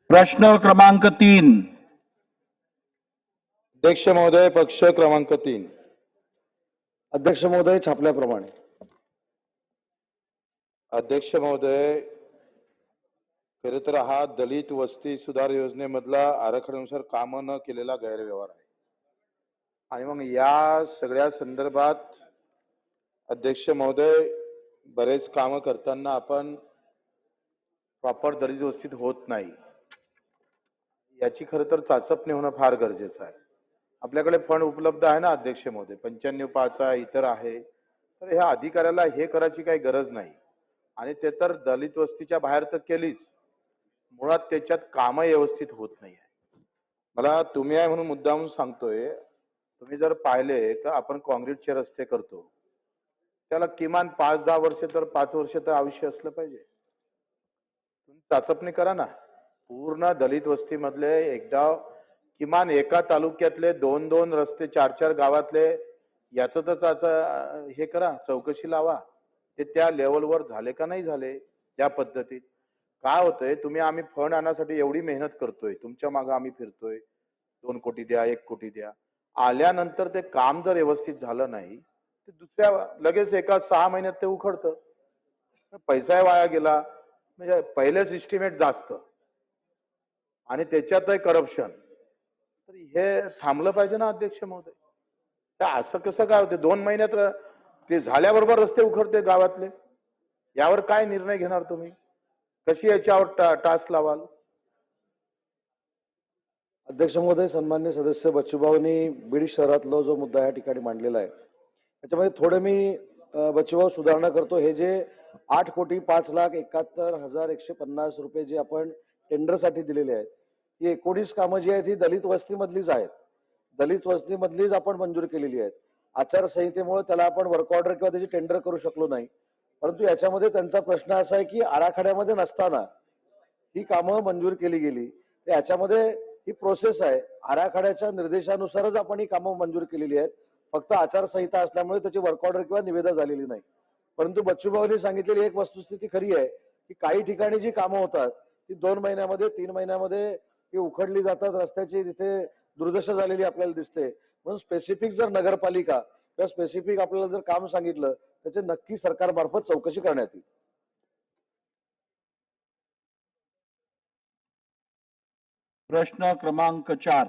प्रश्न क्रमांक 3। अध्यक्ष महोदय, पक्ष क्रमांक 3। अध्यक्ष महोदय, छापल्याप्रमाणे। अध्यक्ष महोदय, खरं तर हा दलित वस्ती सुधार योजनेमधला आराखड्यानुसार काम न केलेला गैरव्यवहार आहे आणि मग या सगळ्या संदर्भात अध्यक्ष महोदय बरेच काम करताना आपण प्रॉपर दलित वस्तीत होत नाही, याची खरं तर चाचपणी होणं फार गरजेचं आहे। आपल्याकडे फंड उपलब्ध आहे ना अध्यक्ष महोदय, 95/5 आहे, इतर आहे, तर ह्या अधिकाऱ्याला हे करायची काही गरज नाही आणि ते तर दलित वस्तीच्या बाहेर तर केलीच, मुळात त्याच्यात काम व्यवस्थित होत नाही आहे। मला तुम्ही आहे म्हणून मुद्दाम सांगतोय, तुम्ही जर पाहिले तर आपण काँक्रीटचे रस्ते करतो, त्याला किमान 5-10 वर्ष तर 5 वर्ष तर आयुष्य असलं पाहिजे। तुम्ही चाचपणी करा ना, पूर्ण दलित वस्ती मधले एकदा किमान एका तालुक्यातले 2-2 रस्ते 4-4 गावातले याच तर हे करा, चौकशी लावा, ते त्या लेवलवर झाले का नाही झाले या पद्धतीत। काय होतंय, तुम्ही आम्ही फंड आणण्यासाठी एवढी मेहनत करतोय, तुमच्या मागे आम्ही फिरतोय, 2 कोटी द्या, 1 कोटी द्या, आल्यानंतर ते काम जर व्यवस्थित झालं नाही तर दुसऱ्या लगेच एका 6 महिन्यात ते उखडतं, पैसा वाया गेला, म्हणजे पहिलेच एस्टिमेट जास्त आणि त्याच्यातही करप्शन, तर हे थांबलं पाहिजे ना अध्यक्ष महोदय। तर असं कसं काय होते, 2 महिन्यात ते झाल्याबरोबर रस्ते उखडते गावातले, यावर काय निर्णय घेणार तुम्ही, कशी याच्यावर टास्क लावाल? अध्यक्ष महोदय, सन्मान्य सदस्य बच्चूभाऊंनी बीड शहरातला जो मुद्दा या ठिकाणी मांडलेला आहे त्याच्यामध्ये थोडे मी बच्चूभाऊ सुधारणा करतो। हे जे 8,05,71,150 रुपये जे आपण टेंडरसाठी दिलेले आहेत, ही 19 कामं जी आहेत ही दलित वस्तीमधलीच आहेत, दलित वस्तीमधलीच आपण मंजूर केलेली आहेत। आचारसंहितेमुळे त्याला आपण वर्क ऑर्डर किंवा त्याची टेंडर करू शकलो नाही, परंतु याच्यामध्ये त्यांचा प्रश्न असा आहे की आराखड्यामध्ये नसताना ही कामं मंजूर केली गेली, तर याच्यामध्ये ही प्रोसेस आहे, आराखड्याच्या निर्देशानुसारच आपण ही कामं मंजूर केलेली आहेत, फक्त आचारसंहिता असल्यामुळे त्याची वर्क ऑर्डर किंवा निविदा झालेली नाही। परंतु बच्चूभाऊंनी सांगितलेली एक वस्तुस्थिती खरी आहे की काही ठिकाणी जी कामं होतात ती 2 महिन्यामध्ये 3 महिन्यामध्ये ही उखडली जातात, रस्त्याची तिथे दुर्दशा झालेली आपल्याला दिसते। म्हणून स्पेसिफिक जर नगरपालिका किंवा स्पेसिफिक आपल्याला जर काम सांगितलं त्याचे नक्की सरकारमार्फत चौकशी करण्यात येईल। प्रश्न क्रमांक 4।